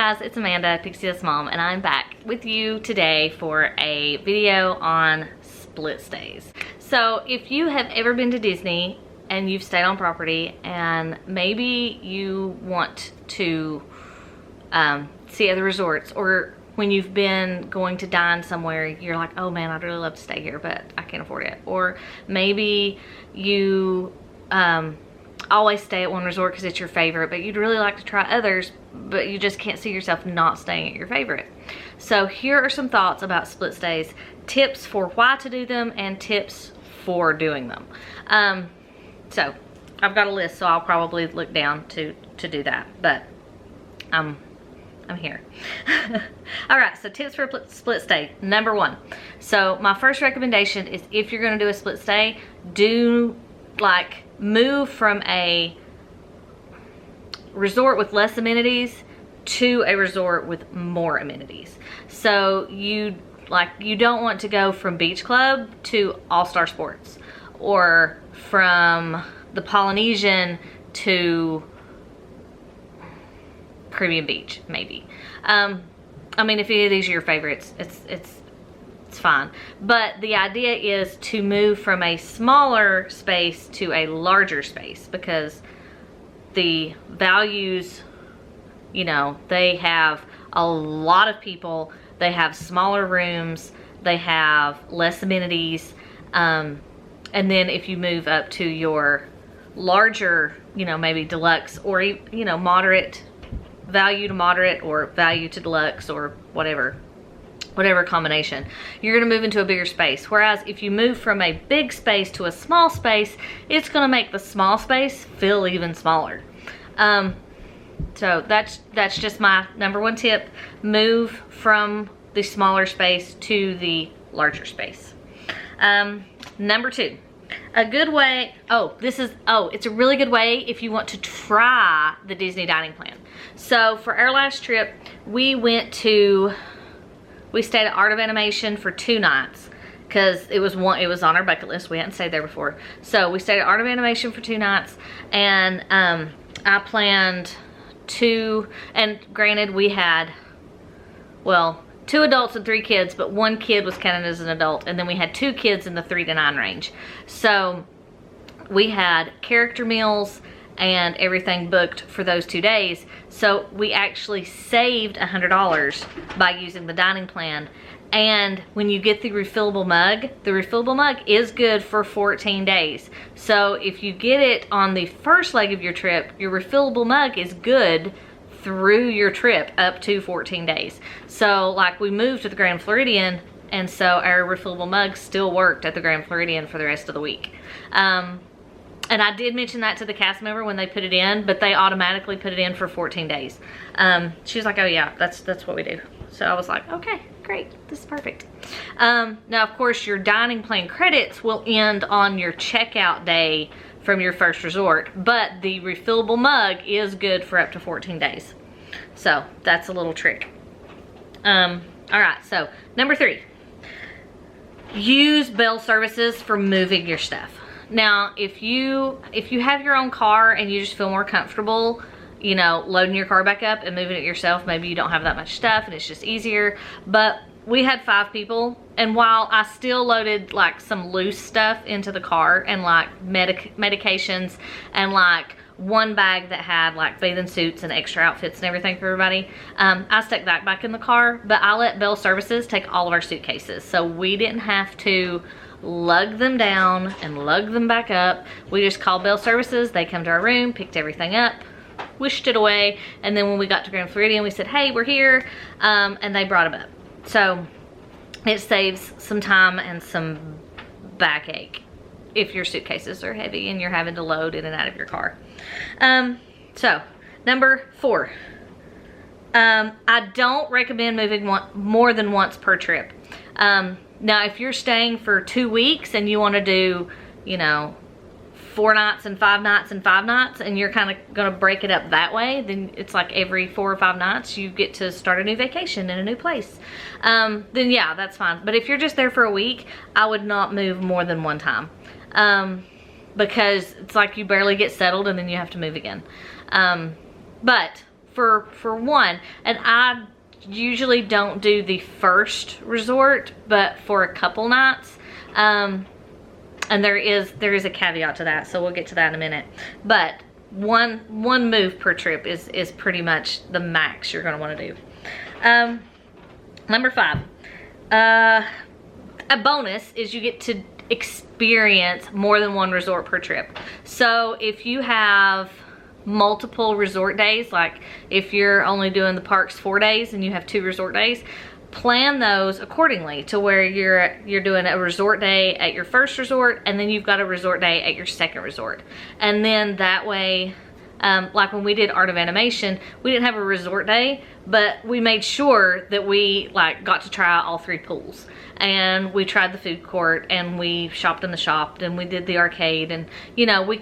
guys, it's Amanda, Pixie's mom, and I'm back with you today for a video on split stays. So if you have ever been to Disney and you've stayed on property and maybe you want to see other resorts, or when you've been going to dine somewhere, you're like, oh man, I'd really love to stay here, but I can't afford it. Or maybe you always stay at one resort because it's your favorite, but you'd really like to try others, but you just can't see yourself not staying at your favorite. So here are some thoughts about split stays, tips for why to do them, and tips for doing them. So I've got a list, so I'll probably look down to do that, but I'm here. All right, so tips for a split stay. Number one. So my first recommendation is, if you're gonna do a split stay, move from a resort with less amenities to a resort with more amenities. So you don't want to go from Beach Club to All-Star Sports, or from the Polynesian to Caribbean Beach, maybe. I mean, if any of these are your favorites, it's fine. But the idea is to move from a smaller space to a larger space, because the values, you know, they have a lot of people, they have smaller rooms, they have less amenities, and then if you move up to your larger, you know, maybe deluxe, or, you know, moderate, value to moderate, or value to deluxe, or whatever combination, you're going to move into a bigger space. Whereas if you move from a big space to a small space, it's going to make the small space feel even smaller. So that's just my number one tip. Move from the smaller space to the larger space. Number two, a good way, it's a really good way if you want to try the Disney dining plan. So for our last trip, we stayed at Art of Animation for 2 nights, because it was on our bucket list. We hadn't stayed there before. So we stayed at Art of Animation for 2 nights, and I planned 2, and granted we had, well, 2 adults and 3 kids, but 1 kid was counted as an adult, and then we had 2 kids in the 3 to 9 range. So we had character meals and everything booked for those 2 days. So we actually saved $100 by using the dining plan. And when you get the refillable mug is good for 14 days. So if you get it on the first leg of your trip, your refillable mug is good through your trip up to 14 days. So like, we moved to the Grand Floridian, and so our refillable mug still worked at the Grand Floridian for the rest of the week. And I did mention that to the cast member when they put it in, but they automatically put it in for 14 days. She was like, oh yeah, that's what we do. So I was like, okay, great, this is perfect. Now of course your dining plan credits will end on your checkout day from your first resort, but the refillable mug is good for up to 14 days. So that's a little trick. All right, so number 3, use Bell services for moving your stuff. Now, if you have your own car and you just feel more comfortable, you know, loading your car back up and moving it yourself, maybe you don't have that much stuff and it's just easier. But we had 5 people, and while I still loaded like some loose stuff into the car, and like medications, and like 1 bag that had like bathing suits and extra outfits and everything for everybody, I stuck that back in the car, but I let Bell Services take all of our suitcases, so we didn't have to lug them down and lug them back up. We just called Bell Services, they come to our room, picked everything up, wished it away, and then when we got to Grand Floridian, we said, hey, we're here, and they brought them up. So it saves some time and some backache if your suitcases are heavy and you're having to load in and out of your car. So number 4, I don't recommend moving more than once per trip. Now if you're staying for 2 weeks and you want to do, you know, 4 nights and 5 nights and 5 nights, and you're kind of gonna break it up that way, then it's like every 4 or 5 nights you get to start a new vacation in a new place. Then yeah, that's fine. But if you're just there for a week, I would not move more than 1 time, because it's like you barely get settled and then you have to move again. But for one, and I usually don't do the first resort, but for a couple nights, and there is a caveat to that, so we'll get to that in a minute. But one move per trip is pretty much the max you're going to want to do. Number 5, a bonus is you get to experience more than one resort per trip. So if you have multiple resort days, like if you're only doing the parks 4 days and you have 2 resort days, plan those accordingly to where you're doing a resort day at your first resort, and then you've got a resort day at your second resort. And then that way, like when we did Art of Animation, we didn't have a resort day, but we made sure that we like got to try all 3 pools, and we tried the food court, and we shopped in the shop, and we did the arcade, and you know, we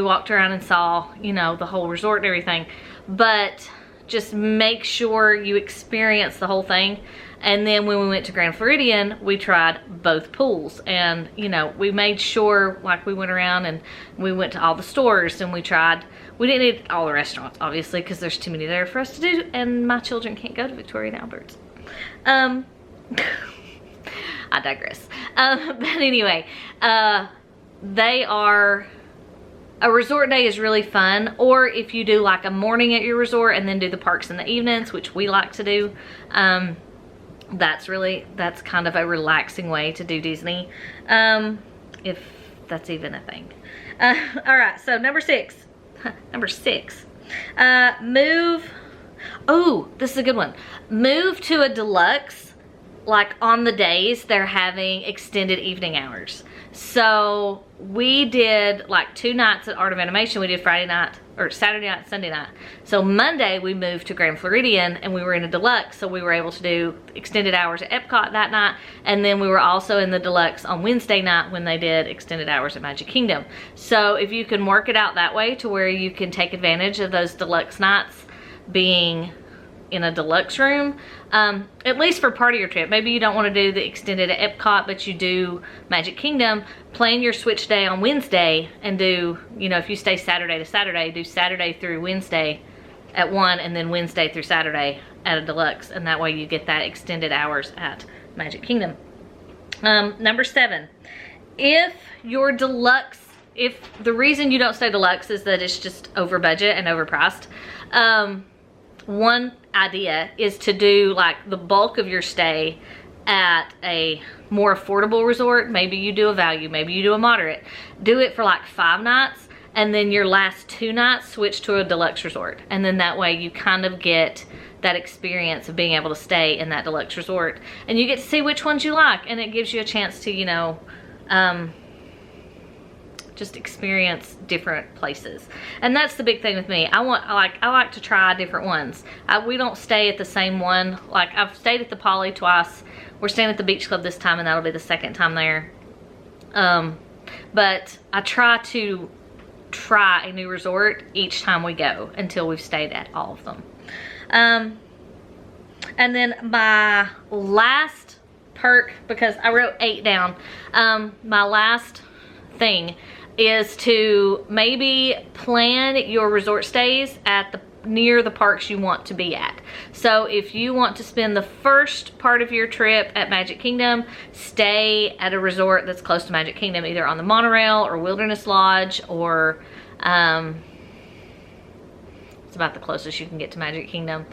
walked around and saw, you know, the whole resort and everything. But just make sure you experience the whole thing. And then when we went to Grand Floridian, we tried both pools, and you know, we made sure, like, we went around and we went to all the stores, and we didn't eat at all the restaurants, obviously, because there's too many there for us to do, and my children can't go to Victoria and Albert's. I digress. But anyway, a resort day is really fun. Or if you do like a morning at your resort and then do the parks in the evenings, which we like to do, that's kind of a relaxing way to do Disney, if that's even a thing. All right, so number 6. This is a good one. Move to a deluxe, like on the days they're having extended evening hours. So we did like 2 nights at Art of Animation. We did Friday night, or Saturday night, Sunday night. So Monday we moved to Grand Floridian, and we were in a deluxe, so we were able to do extended hours at Epcot that night. And then we were also in the deluxe on Wednesday night when they did extended hours at Magic Kingdom. So if you can work it out that way to where you can take advantage of those deluxe nights being in a deluxe room, at least for part of your trip. Maybe you don't want to do the extended at Epcot, but you do Magic Kingdom. Plan your switch day on Wednesday and do, you know, if you stay Saturday to Saturday, do Saturday through Wednesday at one, and then Wednesday through Saturday at a deluxe, and that way you get that extended hours at Magic Kingdom. Number 7, if your deluxe, if the reason you don't stay deluxe is that it's just over budget and overpriced, one idea is to do like the bulk of your stay at a more affordable resort. Maybe you do a value, maybe you do a moderate. Do it for like 5 nights, and then your last 2 nights switch to a deluxe resort. And then that way you kind of get that experience of being able to stay in that deluxe resort, and you get to see which ones you like, and it gives you a chance to, you know, just experience different places. And that's the big thing with me. I like to try different ones. We don't stay at the same one. Like, I've stayed at the Poly twice. We're staying at the Beach Club this time, and that'll be the 2nd time there. But I try to try a new resort each time we go until we've stayed at all of them. And then my last perk, because I wrote 8 down, my last thing is to maybe plan your resort stays at near the parks you want to be at. So if you want to spend the first part of your trip at Magic Kingdom, stay at a resort that's close to Magic Kingdom, either on the monorail or Wilderness Lodge, or it's about the closest you can get to Magic Kingdom.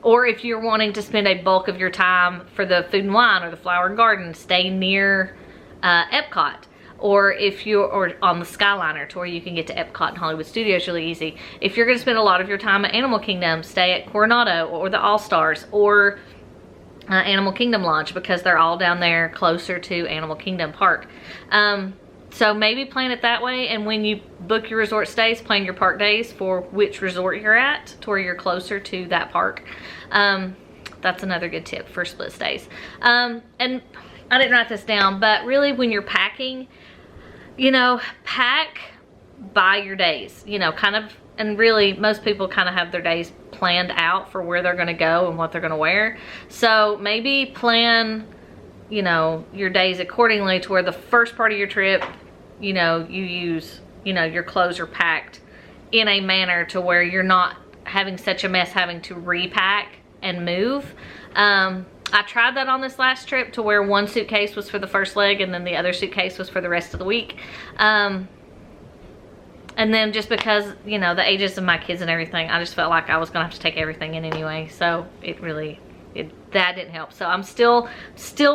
Or if you're wanting to spend a bulk of your time for the Food and Wine or the Flower and Garden, stay near Epcot. Or if you're on the Skyliner, to where you can get to Epcot and Hollywood Studios really easy. If you're going to spend a lot of your time at Animal Kingdom, stay at Coronado or the All-Stars or Animal Kingdom Lodge, because they're all down there closer to Animal Kingdom Park. So maybe plan it that way, and when you book your resort stays, plan your park days for which resort you're at, to where you're closer to that park. That's another good tip for split stays. And I didn't write this down, but really when you're packing, you know, pack by your days, you know, kind of, and really most people kind of have their days planned out for where they're going to go and what they're going to wear. So maybe plan, you know, your days accordingly, to where the first part of your trip, you know, you use, you know, your clothes are packed in a manner to where you're not having such a mess having to repack and move. I tried that on this last trip to where one suitcase was for the first leg and then the other suitcase was for the rest of the week. And then just because, you know, the ages of my kids and everything, I just felt like I was gonna have to take everything in anyway. So that didn't help. So I'm still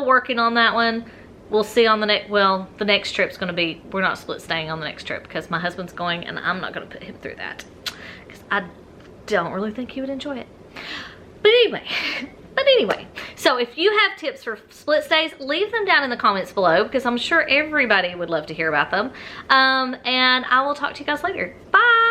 working on that one. We'll see on the next, well, the next trip's gonna be, we're not split staying on the next trip because my husband's going and I'm not gonna put him through that because I don't really think he would enjoy it. But anyway, so if you have tips for split stays, leave them down in the comments below because I'm sure everybody would love to hear about them. And I will talk to you guys later. Bye.